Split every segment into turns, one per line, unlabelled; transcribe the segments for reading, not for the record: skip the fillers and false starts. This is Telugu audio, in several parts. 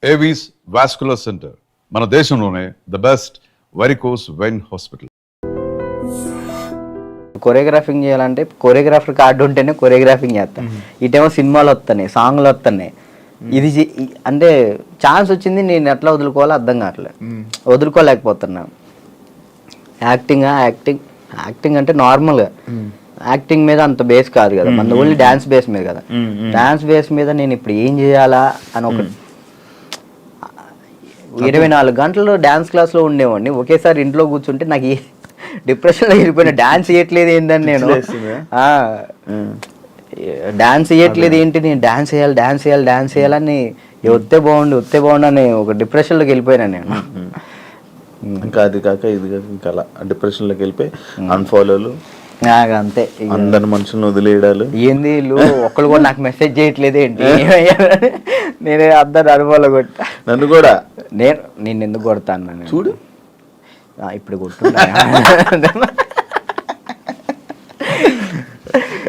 ఏవీస్ వాస్కులర్ సెంటర్ మన దేశంలోనే the best varicose vein hospital.
Choreographing చేయాలంటే కొరియోగ్రాఫర్ కార్డు ఉంటేనే కొరియోగ్రాఫింగ్ చేస్తాను. ఇటేమో సినిమాలు వస్తున్నాయి, సాంగ్లు వస్తున్నాయి. ఇది అంటే ఛాన్స్ వచ్చింది, నేను ఎట్లా వదులుకోవాలో అర్థం కావట్లేదు, వదులుకోలేకపోతున్నాను. యాక్టింగ్ అంటే నార్మల్గా యాక్టింగ్ మీద అంత బేస్ కాదు కదా, మన ఓన్లీ డాన్స్ బేస్ మీద కదా. డాన్స్ బేస్ మీద నేను ఇప్పుడు ఏం చేయాలా అని ఒక 24 గంటలు డాన్స్ క్లాస్లో ఉండేవాడిని. ఒకేసారి ఇంట్లో కూర్చుంటే నాకు డిప్రెషన్లో వెళ్ళిపోయిన. డాన్స్ చేయట్లేదు ఏంటని నేను డాన్స్ చేయట్లేదు ఏంటి, నేను డాన్స్ చేయాలని వస్తే బాగుండు అని ఒక డిప్రెషన్లోకి వెళ్ళిపోయినా నేను.
ఇంకా అది కాక ఇది కాక ఇంకా అలా డిప్రెషన్లోకి వెళ్ళిపోయి అన్ఫాలోలు
అంతే,
అందరి మనుషులను వదిలేయడాలు.
ఏంది వీళ్ళు ఒక్కళ్ళు కూడా నాకు మెసేజ్ చేయట్లేదు ఏంటి, నేనే అందరు అనుభవాలు కొట్టా.
నన్ను కూడా
నేను ఎందుకు కొడతాను
చూడు,
ఇప్పుడు కొట్టున్నా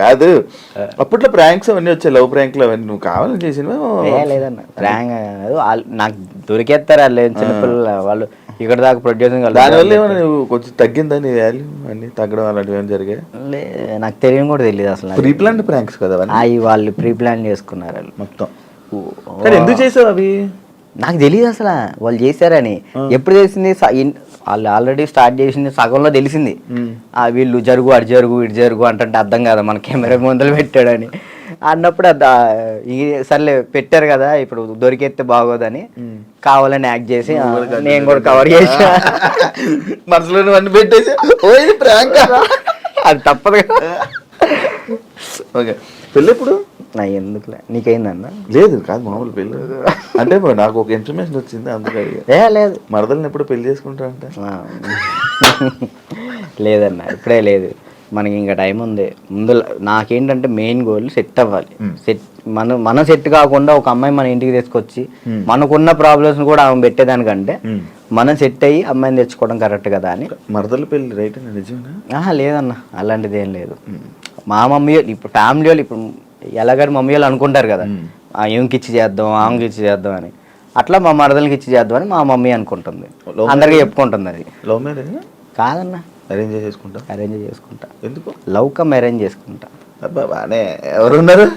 కాదు. అప్పట్లో ప్రాంక్స్ అవన్నీ వచ్చాయి, లవ్ ప్రాంక్లు అవన్నీ నువ్వు కావాలని చేసినవా?
లేదన్న, ప్రాంక్ నాకు దొరికేస్తారు వాళ్ళు, చిన్నపిల్లలు వాళ్ళు. ఇక్కడ దాకా ప్రొడ్యూసింగ్
దానివల్ల ఏమైనా నువ్వు కొంచెం తగ్గిందా నీ వాల్యూ అన్ని తగ్గడం అలాంటివి ఏమైనా జరిగాయి?
నాకు తెలియని కూడా తెలియదు అసలు.
ప్రీ ప్లాన్ ప్రాంక్స్ కదా
అవి, వాళ్ళు ప్రీ ప్లాన్ చేసుకున్నారు వాళ్ళు
మొత్తం. ఎందుకు చేసావు అవి?
నాకు తెలియదు అసలు వాళ్ళు చేశారని. ఎప్పుడు తెలిసింది, వాళ్ళు ఆల్రెడీ స్టార్ట్ చేసింది సగంలో తెలిసింది. వీళ్ళు జరుగు అటు జరుగు అంటే అర్థం కదా, మన కెమెరా ముందలు పెట్టాడని అన్నప్పుడు సర్లే పెట్టారు కదా, ఇప్పుడు దొరికెత్తే బాగోదని కావాలని యాక్ట్ చేసి నేను కూడా కవర్ చేసా.
మనసులో అన్ని పెట్టేసి
అది తప్పదు కదా.
ఓకే, పెళ్ళి ఎప్పుడు?
ఎందుకులే, నీకైందన్న?
లేదు కాదు, మామూలు పెళ్ళి అంటే నాకు ఒక ఇన్ఫర్మేషన్ వచ్చింది అందుకే.
లేదు,
మరదల్ని ఎప్పుడు పెళ్లి చేసుకుంటా అంటే?
లేదన్న, ఇప్పుడే లేదు, మనకి ఇంకా టైం ఉంది. ముందు నాకేంటంటే మెయిన్ గోల్ సెట్ అవ్వాలి. మనం సెట్ కాకుండా ఒక అమ్మాయి మన ఇంటికి తీసుకొచ్చి మనకున్న ప్రాబ్లమ్స్ కూడా ఆమె పెట్టేదానికంటే మనం సెట్ అయ్యి అమ్మాయిని తెచ్చుకోవడం కరెక్ట్ కదా అని.
మరదల పెళ్లి రైట్ అని నిజమేనా?
లేదన్న, అలాంటిది ఏం లేదు. మా మమ్మీ ఇప్పుడు ఫ్యామిలీ వాళ్ళు ఇప్పుడు ఎలాగని మమ్మీ వాళ్ళు అనుకుంటారు కదా, ఏమికి ఇచ్చి చేద్దాం, ఆమెకి ఇచ్చి చేద్దాం అని. అట్లా మా మరదలకి ఇచ్చి చేద్దామని మా మమ్మీ అనుకుంటుంది, అందరికీ చెప్పుకుంటుంది. అది
లవ్ మ్యారేజ్
కాదన్న,
అరేంజ్ చేసుకుంటా. ఎందుకు?
లవ్ కమ్ అరేంజ్ చేసుకుంటా.
బానే ఎవరున్నారు?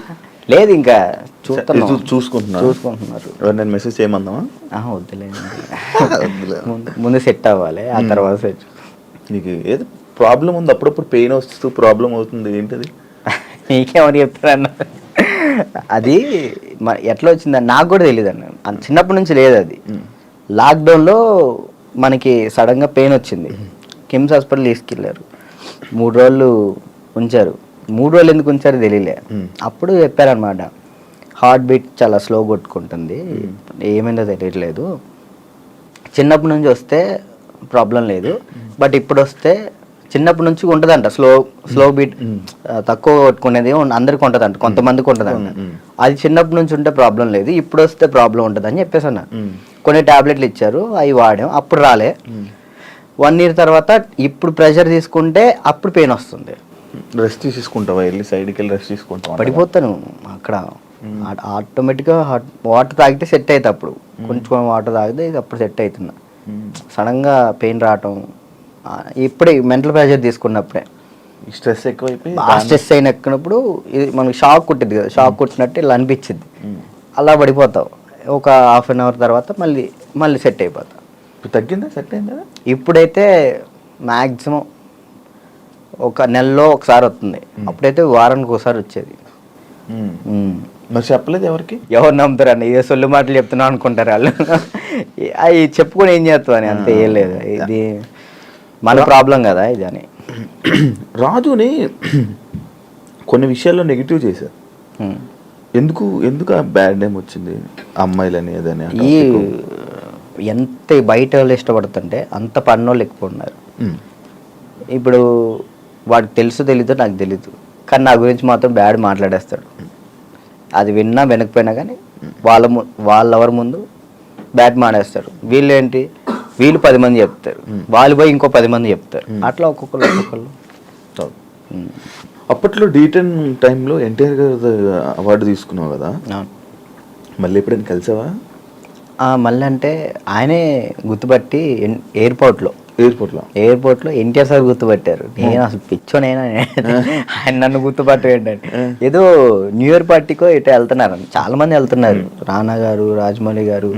లేదు, ఇంకా
చూసుకుంటున్నారు. నేను మెసేజ్ చేయమందామా?
వద్దులే, ముందు సెట్ అవ్వాలి, ఆ తర్వాత సెట్.
నీకు ఏదో ప్రాబ్లం ఉంది, అప్పుడప్పుడు పెయిన్ వస్తూ ప్రాబ్లం అవుతుంది, ఏంటది?
నీకేమని చెప్తారన్న, అది ఎట్లా వచ్చిందని నాకు కూడా తెలియదు అన్న. చిన్నప్పటి నుంచి లేదు అది. లాక్డౌన్లో మనకి సడన్గా పెయిన్ వచ్చింది, కిమ్స్ హాస్పిటల్ తీసుకెళ్ళారు. 3 రోజులు ఉంచారు. 3 రోజులు ఎందుకు ఉంచారో తెలియలే. అప్పుడు చెప్పారనమాట, హార్ట్ బీట్ చాలా స్లో కొట్టుకుంటుంది, ఏమైందో తెలియట్లేదు, చిన్నప్పటి నుంచి వస్తే ప్రాబ్లం లేదు, బట్ ఇప్పుడు వస్తే చిన్నప్పటి నుంచి ఉంటుందంట స్లో బీట్, తక్కువ కొట్టుకునేది అందరికి ఉంటుందంట, కొంతమందికి ఉంటుందంట. అది చిన్నప్పటి నుంచి ఉంటే ప్రాబ్లం లేదు, ఇప్పుడు వస్తే ప్రాబ్లం ఉంటుంది అని చెప్పేసి అన్న. కొన్ని టాబ్లెట్లు ఇచ్చారు, అవి వాడాం, అప్పుడు రాలే. 1 year తర్వాత ఇప్పుడు ప్రెషర్ తీసుకుంటే అప్పుడు పెయిన్ వస్తుంది.
రెస్ట్ తీసుకుంటావా? వెళ్ళి సైడ్కి వెళ్ళి రెస్ట్ తీసుకుంటావా?
పడిపోతాను అక్కడ. ఆటోమేటిక్గా వాటర్ తాగితే సెట్ అవుతుంది. అప్పుడు కొంచెం వాటర్ తాగితే అప్పుడు సెట్ అవుతున్నా. సడన్గా పెయిన్ రావటం ఇప్పుడే మెంటల్ ప్రెషర్ తీసుకున్నప్పుడే.
స్ట్రెస్ ఎక్కువైపోయి
స్ట్రెస్ అయినప్పుడు ఇది మనకి షాక్ కుట్టింది కదా, షాక్ కుట్టినట్టు ఇలా అనిపించింది, అలా పడిపోతావు. ఒక 1/2 hour తర్వాత మళ్ళీ సెట్ అయిపోతావు.
తగ్గిందా? సెట్ అయిందా?
ఇప్పుడైతే మ్యాక్సిమం ఒక నెలలో ఒకసారి వస్తుంది, అప్పుడైతే వారానికి ఒకసారి వచ్చేది.
మరి చెప్పలేదు ఎవరికి?
ఎవరు నమ్ముతారు అన్న, ఏ సొల్లు మాటలు చెప్తున్నావు అనుకుంటారు వాళ్ళు. అవి చెప్పుకొని ఏం చేస్తావు అని, అంతే, ఏం లేదు, ఇది మన ప్రాబ్లం కదా ఇది అని.
రాజుని కొన్ని విషయాల్లో నెగిటివ్ చేశారు. ఎందుకు ఆ బ్యాడ్ నేమ్ వచ్చింది అమ్మాయిలని ఏదని?
ఈ ఎంత బయట వాళ్ళు ఇష్టపడుతుంటే అంత పన్నోళ్ళు ఎక్కువ ఉన్నారు. ఇప్పుడు వాడికి తెలీదో నాకు తెలీదు, కానీ నా గురించి మాత్రం బ్యాడ్ మాట్లాడేస్తాడు. అది విన్నా వెనకపోయినా కానీ వాళ్ళెవరి ముందు బ్యాడ్ మాడేస్తారు. వీళ్ళు 10 మంది చెప్తారు, వాళ్ళు పోయి ఇంకో 10 మంది చెప్తారు, అట్లా ఒక్కొక్కరు.
అప్పట్లో D10 టైంలో ఎన్టీఆర్ గారు అవార్డు తీసుకున్నావు కదా, మళ్ళీ ఎప్పుడైనా కలిసావా?
మళ్ళీ అంటే ఆయనే గుర్తుపట్టి ఎయిర్పోర్ట్లో ఎన్టీఆర్ సార్ గుర్తుపట్టారు. నేను అసలు పిచ్చోనైనా ఆయన నన్ను గుర్తుపట్ట ఏంటంటే ఏదో న్యూ ఇయర్ పార్టీకో ఇటు వెళ్తున్నారు, చాలా మంది వెళ్తున్నారు. రానా గారు, రాజమౌళి గారు,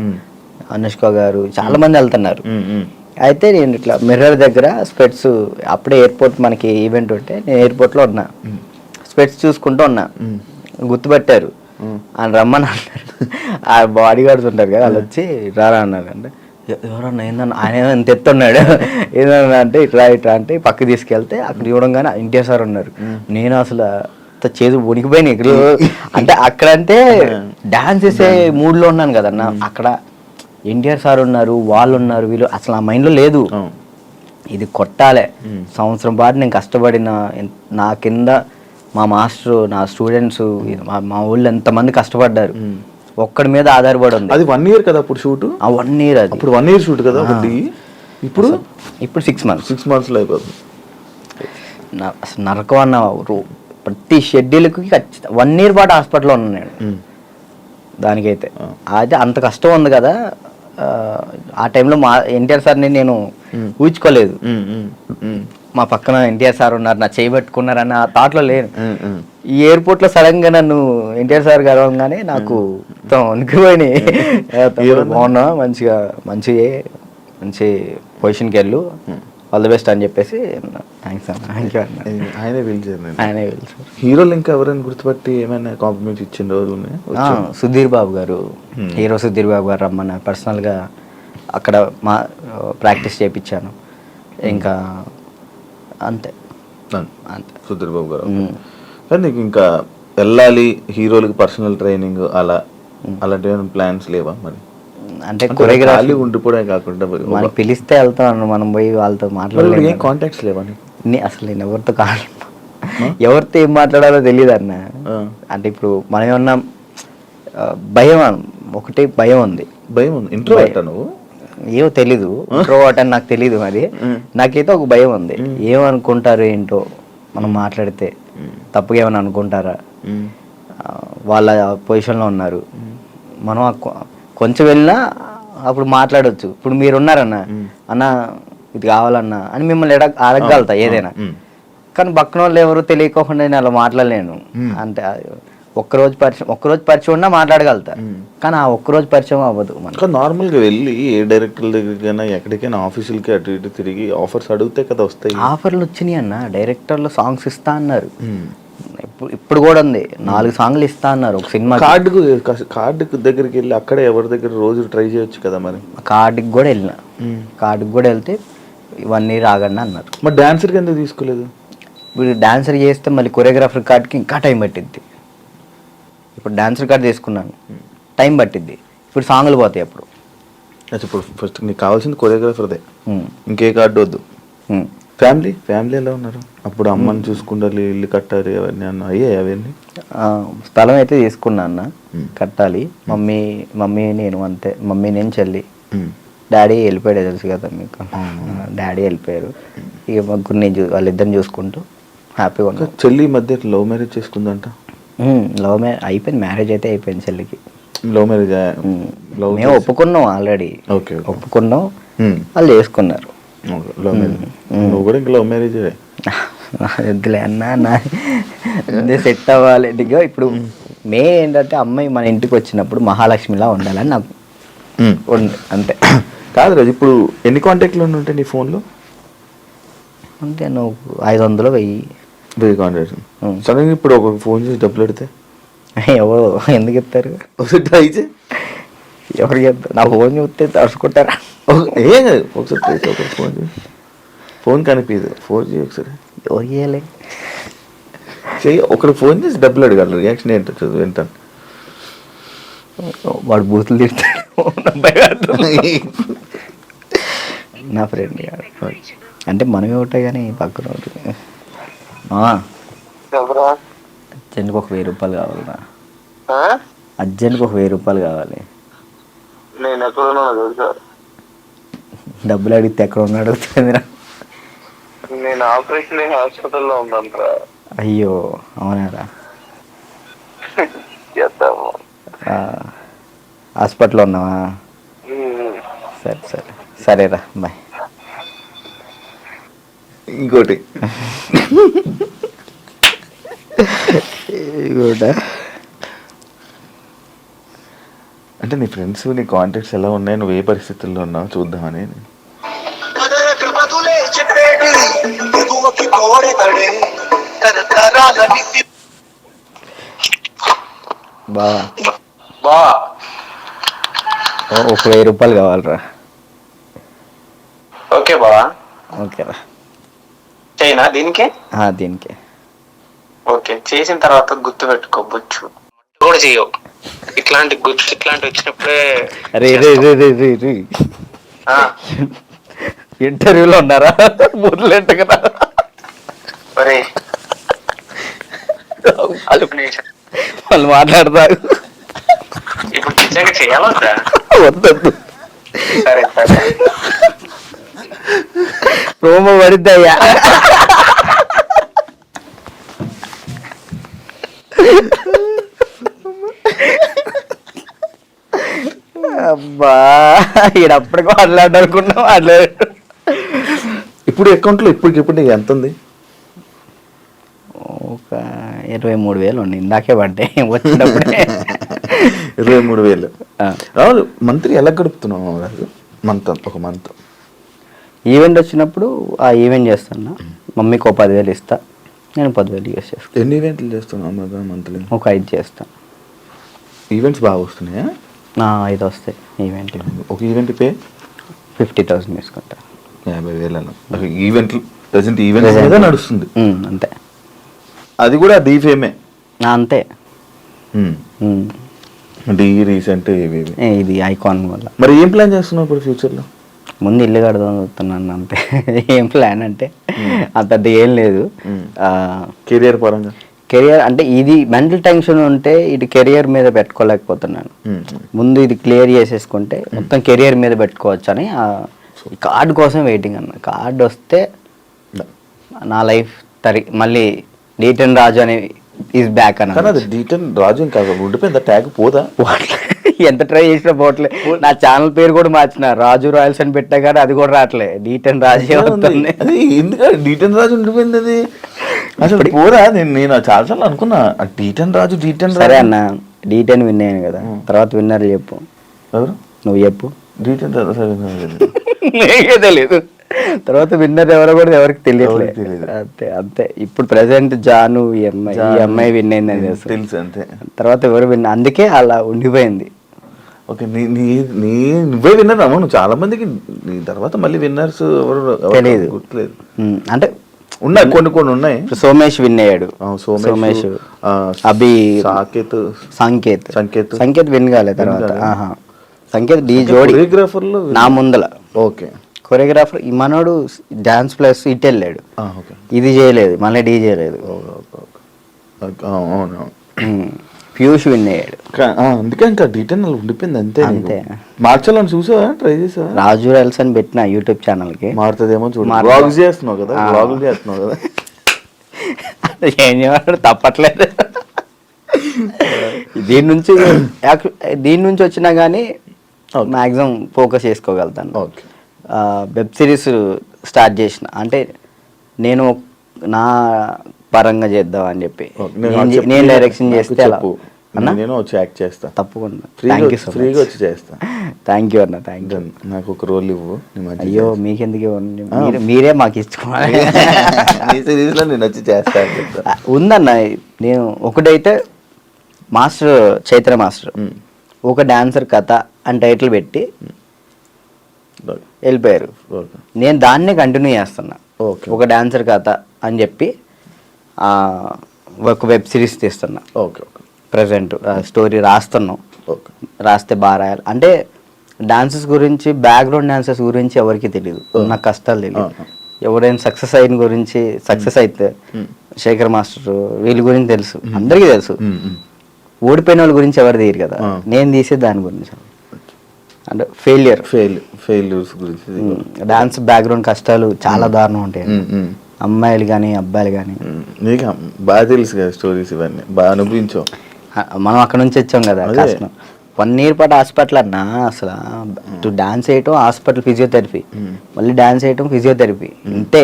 అనుష్క గారు, చాలా మంది వెళ్తున్నారు. అయితే నేను ఇట్లా మిర్రర్ దగ్గర స్పెట్స్, అప్పుడే ఎయిర్పోర్ట్ మనకి ఈవెంట్ ఉంటే నేను ఎయిర్పోర్ట్లో ఉన్నా, స్పెట్స్ చూసుకుంటూ ఉన్నా. గుర్తుపట్టారు, ఆయన రమ్మని అన్నారు. ఆ బాడీ గార్డ్స్ ఉంటారు కదా, వాళ్ళు వచ్చి రారా అన్నారు. అంటే ఎవరన్నా ఏందన్నా, ఆయన ఎంత ఎత్తున్నాడు ఏదన్నా అంటే ఇట్లా అంటే పక్క తీసుకెళ్తే అక్కడ చూడంగానే ఎన్టీఆర్ సార్ ఉన్నారు. నేను అసలు చేదు ఉనికిపోయినా ఇక్కడ. అంటే అక్కడంటే డాన్స్ చేసే మూడ్లో ఉన్నాను కదన్న, అక్కడ ఎన్టీఆర్ సార్ ఉన్నారు, వాళ్ళు ఉన్నారు, వీళ్ళు అసలు ఆ మైండ్లో లేదు. ఇది కొట్టాలే, సంవత్సరం పాటు నేను కష్టపడిన, నా కింద మా మాస్టర్, నా స్టూడెంట్స్, మా ఊళ్ళో ఎంతమంది కష్టపడ్డారు, ఒక్కడి మీద ఆధారపడి ఉంది.
అది 1 year కదా అప్పుడు షూట్?
1 year. అది
అప్పుడు 1 year షూట్ కదా ఒకటి. ఇప్పుడు
6 months.
6 months లో అయిపోతుంది.
నరకం అన్న, ప్రతి షెడ్యూల్కి ఖచ్చితంగా 1 year పాటు హాస్పిటల్లో ఉన్నాను నేను. దానికైతే అయితే అంత కష్టం ఉంది కదా. ఆ టైంలో మా ఎన్టీఆర్ సార్ని నేను ఊహించుకోలేదు. మా పక్కన ఎన్టీఆర్ సార్ ఉన్నారు, నా చేయి పట్టుకున్నారన్న ఆ థాట్లో లేను. ఈ ఎయిర్పోర్ట్లో సడన్ గా నన్ను ఎన్టీఆర్ సార్ కలవగానే నాకు వణికిపోయినాయి. బాగున్నా, మంచి పొజిషన్కి వెళ్ళు, ఆల్ ది బెస్ట్ అని చెప్పేసి థ్యాంక్స్ అన్న.
ఆయనే పిలిచారు. హీరోలు ఇంకా ఎవరైనా గుర్తుపట్టి ఏమైనా కాంప్లిమెంట్స్ ఇచ్చిన రోజు ఉన్నాయి?
సుధీర్ బాబు గారు, హీరో సుధీర్ బాబు గారు రమ్మన్నారు. పర్సనల్గా అక్కడ మా ప్రాక్టీస్ చేయించాను. ఇంకా అంతే.
సుధీర్ బాబు గారు. కానీ నీకు ఇంకా వెళ్ళాలి హీరోలకి పర్సనల్ ట్రైనింగ్ అలాంటి ప్లాన్స్ లేవా మరి?
అంటే కొరియోగ్రఫీ
ఉండిపోవడం కాకుండా
మనం పిలిస్తే వెళ్తాను, మనం పోయి వాళ్ళతో మాట్లాడలేదు.
కాంటాక్ట్స్ లేవా?
అసలు నేను ఎవరితో ఏం మాట్లాడాలో తెలియదు అన్న. అంటే ఇప్పుడు మనం ఏమన్నా భయం, ఒకటి భయం ఉంది.
ఇంట్రోవర్ట్ నువ్వు?
ఏమో తెలీదు, ఇంట్రోవర్ట్ అని నాకు తెలీదు. మరి నాకైతే ఒక భయం ఉంది, ఏమనుకుంటారు ఏంటో, మనం మాట్లాడితే తప్పుగా ఏమైనా అనుకుంటారా, వాళ్ళ పొజిషన్లో ఉన్నారు, మనం కొంచెం వెళ్ళినా అప్పుడు మాట్లాడవచ్చు. ఇప్పుడు మీరు ఉన్నారన్న, అన్న ఇది కావాలన్నా అని మిమ్మల్ని అడగగలుగుతా ఏదైనా. కానీ పక్కన వాళ్ళు ఎవరు తెలియకోకుండా నేను అలా మాట్లాడలేను. అంటే ఒక్కరోజు పరిచయం ఉన్నా మాట్లాడగలుగుతా, కానీ ఆ ఒక్కరోజు పరిచయం అవ్వదు.
మనకు నార్మల్గా వెళ్ళి ఏ డైరెక్టర్ దగ్గరికైనా ఎక్కడికైనా ఆఫీసులకి అటు ఇటు తిరిగి ఆఫర్స్ అడిగితే కదా వస్తాయి.
ఆఫర్లు వచ్చినాయి అన్న, డైరెక్టర్లు సాంగ్స్ ఇస్తా అన్నారు. ఇప్పుడు కూడా ఉంది, 4 songs ఇస్తా అన్నారు ఒక సినిమా.
కార్డుకు దగ్గరికి వెళ్ళి అక్కడే ఎవరి దగ్గర రోజు ట్రై చేయొచ్చు కదా మరి.
కార్డుకి కూడా వెళ్ళిన, కార్డుకి కూడా వెళ్తే 1 year ఆగండి అన్నారు.
మరి డాన్సర్కి ఎందుకు తీసుకోలేదు?
ఇప్పుడు డాన్సర్ చేస్తే మళ్ళీ కొరియోగ్రాఫర్ కార్డ్కి ఇంకా టైం పట్టిద్ది. ఇప్పుడు డాన్సర్ కార్డ్ తీసుకున్నాను, టైం పట్టిద్ది. ఇప్పుడు సాంగ్లు పోతాయి. అప్పుడు
ఇప్పుడు ఫస్ట్ నీకు కావాల్సింది కొరియోగ్రాఫర్దే, ఇంకే కార్డు వద్దు. ఫ్యామిలీ ఎలా ఉన్నారు? అప్పుడు అమ్మని చూసుకుంటారు, ఇల్లు కట్టాలి, అవన్నీ అన్న అయ్యాయి అవన్నీ?
స్థలం అయితే తీసుకున్నా అన్న, కట్టాలి. మమ్మీ నేను అంతే, మమ్మీ నేను చెల్లి. డాడీ వెళ్ళిపోయాడు, తెలుసు కదా మీకు. డాడీ వెళ్ళిపోయారు, ఇక ముగ్గురు వాళ్ళిద్దరిని చూసుకుంటూ హ్యాపీగా ఉన్నా.
చెల్లి మధ్య లవ్ మ్యారేజ్ చేసుకుందంట?
లవ్ మ్యారేజ్ అయిపోయింది, మ్యారేజ్ అయితే అయిపోయింది చెల్లికి.
Love marriage?
మేము ఒప్పుకున్నాం ఆల్రెడీ, ఒప్పుకున్నాం, వాళ్ళు చేసుకున్నారు.
Love marriage? నువ్వు కూడా ఇంకా లవ్ మ్యారేజ్?
వద్దులే అన్న, సెట్ అవ్వాలి. ఇప్పుడు మెయిన్ ఏంటంటే అమ్మాయి మన ఇంటికి వచ్చినప్పుడు మహాలక్ష్మిలా ఉండాలని నాకు ఉంది, అంతే.
కాదు రాజు, ఇప్పుడు ఎన్ని కాంటాక్ట్లు ఉంటాయి నీ ఫోన్లో?
అంటే నువ్వు 500 1000
కాంటాక్ట్స్. సడన్గా ఇప్పుడు ఒక ఫోన్ చేసి డబ్బులు పెడితే
ఎవరు ఎందుకు ఇస్తారు?
ఒకసారి ట్రై చేయి.
ఎవరు చెప్తారు? నా ఫోన్ చూస్తే తడుచుకుంటారా?
ఏం కాదు, ఒకసారి ట్రై చేయి. ఒకసారి ఫోన్ చేయి, ఫోన్ కనిపించదు, ఫోన్ చేయి ఒకసారి.
ఎవరు చేయాలి?
చెయ్యి, ఒకరికి ఫోన్ చేసి డబ్బులు అడగాలి, రియాక్షన్ ఏంటో వింటాను.
వాడు బూతులు తిడతాడు నా ఫ్రెండ్. అంటే మనమే ఉంటాయి కానీ పక్కన అర్జెంట్కి ఒక 1000 రూపాయలు కావాలన్నా, అర్జెంట్కి ఒక 1000 రూపాయలు కావాలి. డబ్బులు అడిగితే ఎక్కడ ఉన్నా అడుగుతుంది.
నేను ఆపరేషన్ హాస్పిటల్లో ఉన్నాను.
అయ్యో అవునారా? హాస్పిటల్లో ఉన్నావా? సరే సరే సరేరా బాయ్.
ఇంకోటి
కూడా
అంటే నీ ఫ్రెండ్స్ నీ కాంటాక్ట్స్ ఎలా ఉన్నాయి, నువ్వు ఏ పరిస్థితుల్లో ఉన్నావు చూద్దామని.
బా ఒక 1000 రూపాయలు కావాలరా.
ఓకే బావా,
ఓకేరా.
చేయనా దీనికి?
దీనికి
ఓకే, చేసిన తర్వాత గుర్తు పెట్టుకోవచ్చు కూడా చేయవు. ఇట్లాంటి వచ్చినప్పుడే
రే రే రే రే రే రే
ఆ,
ఇంటర్వ్యూలో ఉన్నారా? మురళెంట కదా
ఒరే
వాళ్ళు మాట్లాడతారు.
ఇప్పుడు నిజంగా చేయాలొద్దా?
వద్దొద్దు,
సరే సరే.
ప్రోమో పడిద్దయ్యా. అబ్బా ఈడప్పటికి మాట్లాడాలనుకున్నా మాట్లాడు.
ఇప్పుడు అకౌంట్లో ఇప్పటికిప్పుడు నీకు ఎంత ఉంది?
ఒక 23,000 ఉంది, ఇందాకే పడ్డాయి వచ్చినప్పుడే.
23,000. రాదు. మంత్లీ ఎలా గడుపుతున్నావు రాజు? ఒక మంత్
ఈవెంట్ వచ్చినప్పుడు ఆ ఈవెంట్ చేస్తున్నా, మమ్మీకి ఒక 10,000 ఇస్తా, నేను 10,000 యూస్ చేస్తాను.
ఎన్ని ఈవెంట్లు చేస్తున్నావు మంత్లీ?
ఒక 5 చేస్తాను.
ఈవెంట్స్ బాగా వస్తున్నాయా?
5 వస్తాయి ఈవెంట్.
ఒక ఈవెంట్ పే
50,000 తీసుకుంటా.
50,000 ఈవెంట్లు ప్రజెంట్ ఈవెంట్ మీద నడుస్తుంది
అంతే.
అది కూడా డీఫేమే
అంతే.
డీ రీసెంట్
ఇది ఐకాన్ వల్ల.
మరి ఏం ప్లాన్ చేస్తున్నావు ఇప్పుడు ఫ్యూచర్లో?
ముందు ఇల్లు కడదాం చూస్తున్నాను అంతే. ఏం ప్లాన్ అంటే అంత పెద్ద ఏం లేదు.
కెరియర్ పరంగా
కెరియర్ అంటే ఇది మెంటల్ టెన్షన్ ఉంటే ఇది కెరియర్ మీద పెట్టుకోలేకపోతున్నాను. ముందు ఇది క్లియర్ చేసేసుకుంటే మొత్తం కెరియర్ మీద పెట్టుకోవచ్చు అని కార్డు కోసం వెయిటింగ్ అన్న. కార్డు వస్తే నా లైఫ్ మళ్ళీ D10 రాజు అని ఈజ్ బ్యాక్ అన్న.
అది D10 రాజు ఇంకా ఉండిపోయింది, ట్యాగ్ పోదా?
ఎంత ట్రై చేసినా పోవట్లే. నా ఛానల్ పేరు కూడా మార్చిన, రాజు రాయల్స్ అని పెట్టా కానీ అది కూడా రావట్లే, D10 రాజు అవుతుంది.
ఎందుకంటే D10 రాజు ఉండిపోయింది అది అసలు పోదా? నేను చాలాసార్లు అనుకున్నా D10 రాజు
సరే అన్న, D10 విన్ అయ్యాను కదా, తర్వాత విన్నర్ చెప్పు.
ఎవరు?
నువ్వు చెప్పు.
D10
నీకే తెలియదు, తర్వాత విన్నర్ ఎవరో కూడా ఎవరికి తెలియట్లేదు. అంతే అంతే. ఇప్పుడు ప్రెసెంట్ జాను ఈ అమ్మాయి విన్ అయింది
తెలుసు అంతే.
తర్వాత ఎవరు విన్, అందుకే అలా ఉండిపోయింది.
ఓకే, నువ్వే విన్నర్ అమ్మా. నువ్వు చాలా మందికి నీ తర్వాత మళ్ళీ విన్నర్స్ ఎవరు
తెలియదు,
గుర్తులేదు.
అంటే
ఉన్నాయి, కొన్ని ఉన్నాయి.
సోమేష్ విన్ అయ్యాడు.
సోమేష్,
అభి, సంకేత్ విన్ కాలేదు. తర్వాత సంకేత్ డి జోడి
కొరియోగ్రాఫర్లో
నా ముందల.
ఓకే,
కొరియోగ్రాఫర్ ఈ మనోడు డాన్స్ ప్లస్ ఇటు వెళ్ళాడు, ఇది చేయలేదు, మళ్ళీ డీ చేయలేదు. పీయూష్ విన్ అయ్యాడు.
అందుకే ఇంకా D10 ఉండిపోయింది అంతే.
అంతే.
మార్చాలని చూసావా? ట్రై చేసావా?
రాజు రైల్స్ అని పెట్టిన యూట్యూబ్ ఛానల్ కి.
మారుతుందేమో చూడు. వ్లాగ్స్ చేస్తున్నావు కదా, వ్లాగులు చేస్తున్నావు కదా.
ఏం చేయమంటాడు, తప్పట్లేదు. దీని నుంచి వచ్చినా కానీ మాక్సిమం ఫోకస్ చేసుకోగలుగుతాను.
ఓకే.
వెబ్ సిరీస్ స్టార్ట్ చేసిన, అంటే నేను నా పరంగా చేద్దాం అని చెప్పి నేను డైరెక్షన్ చేస్తే
నేను వచ్చి యాక్ట్ చేస్తా
తప్పకుండా.
ఫ్రీగా వచ్చి చేస్తా.
థ్యాంక్ యూ అన్న, థ్యాంక్ యూ.
నాకు ఒక రోల్ ఇవ్వు.
అయ్యో మీకెందుకు, మీరే మాకు ఇచ్చుకోవాలి.
నేను వచ్చి చేస్తా.
ఉందన్న, నేను ఒకటైతే మాస్టర్ చైత్ర మాస్టర్ ఒక డాన్సర్ కథ అని టైటిల్ పెట్టి వెళ్ళిపోయారు. నేను దాన్నే కంటిన్యూ చేస్తున్నా. ఒక డాన్సర్ కథ అని చెప్పి ఒక వెబ్ సిరీస్ తీస్తున్నా.
ఓకే,
ప్రజెంట్ స్టోరీ రాస్తున్నాం. రాస్తే బాగా రాయాలి. అంటే డాన్సెస్ గురించి, బ్యాక్గ్రౌండ్ డాన్సెస్ గురించి ఎవరికి తెలియదు, నాకు కష్టాలు తెలియదు. ఎవరైనా సక్సెస్ అయిన గురించి, సక్సెస్ అయితే శేఖర్ మాస్టర్ వీళ్ళ గురించి తెలుసు, అందరికీ తెలుసు. ఓడిపోయిన వాళ్ళ గురించి ఎవరు తీయరు కదా, నేను తీసే దాని గురించి. అంటే ఫెయిల్యూర్స్ గురించి. డాన్స్ బ్యాక్గ్రౌండ్ కష్టాలు చాలా దారుణం ఉంటాయి, అమ్మాయిలు కానీ అబ్బాయిలు కానీ.
నీకు బాగా తెలుసు కదా స్టోరీస్, ఇవన్నీ బాగా అనుభవించావు.
మనం అక్కడ నుంచి వచ్చాం కదా, కష్టం. 1 ఇయర్ పాటు హాస్పిటల్ అన్నా అసలు ఇటు డాన్స్ వేయటం హాస్పిటల్ ఫిజియోథెరపీ, మళ్ళీ డాన్స్ వేయటం ఫిజియోథెరపీ, ఇంతే.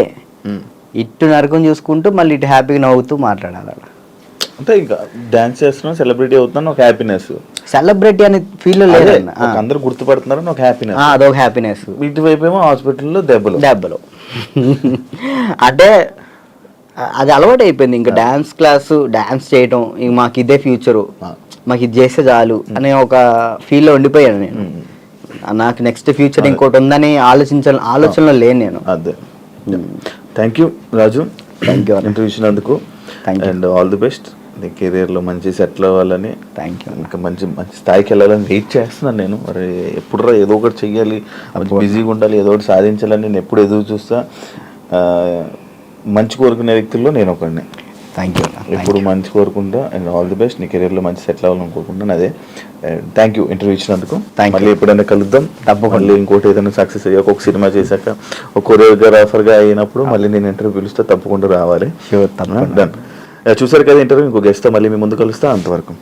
ఇటు నరకం చూసుకుంటూ మళ్ళీ ఇటు హ్యాపీగా నవ్వుతూ మాట్లాడాలి.
అంటే ఇంకా డాన్స్ చేస్తున్నాను, సెలబ్రిటీ అవుతున్నాను, ఒక హ్యాపీనెస్.
సెలబ్రిటీ అనే ఫీల్ లేదు,
అందరూ గుర్తుపడుతున్నారని ఒక హ్యాపీనెస్,
అదొక హ్యాపీనెస్.
ఇటువైపు ఏమో హాస్పిటల్లో దెబ్బలు
అంటే అది అలవాటు అయిపోయింది. ఇంకా డాన్స్ క్లాసు, డాన్స్ చేయటం, ఇంక మాకు ఇదే ఫ్యూచరు, మాకు ఇది చేస్తే చాలు అనే ఒక ఫీల్లో ఉండిపోయాను నేను. నాకు నెక్స్ట్ ఫ్యూచర్ ఇంకోటి ఉందని ఆలోచనలో లేను నేను.
అదే. థ్యాంక్ యూ రాజు, ఇంటర్వ్యూ ఇచ్చినందుకు. And all the best. నీ కెరీర్లో మంచి సెటిల్ అవ్వాలని,
థ్యాంక్ యూ.
ఇంకా మంచి మంచి స్థాయికి వెళ్ళాలని వెయిట్ చేస్తున్నాను నేను. మరి ఎప్పుడురా ఏదో ఒకటి చెయ్యాలి, బిజీగా ఉండాలి, ఏదో ఒకటి సాధించాలని నేను ఎప్పుడు ఎదురు చూస్తా. మంచి కోరుకునే వ్యక్తుల్లో నేను ఒకడిని.
Thank you.
ఎప్పుడు మంచి కోరుకుంటా. And all the best. నీ కెరీర్లో మంచి సెటిల్ అవ్వాలని కోరుకుంటాను. అదే. థ్యాంక్ యూ ఇంటర్వ్యూ ఇచ్చినందుకు. మళ్ళీ ఎప్పుడైనా కలుద్దాం తప్పకుండా. మళ్ళీ ఇంకోటి ఏదైనా సక్సెస్ అయ్యాక, ఒక సినిమా చేశాక, ఒక కొరియోగ్రాఫర్గా అయినప్పుడు మళ్ళీ నేను ఇంటర్వ్యూ పిలుస్తే తప్పకుండా రావాలి.
డన్.
చూసారు కదా ఇంటర్వ్యూ. ఇంకో గెస్ట్తో మళ్ళీ మీ ముందు కలుస్తా. అంతవరకు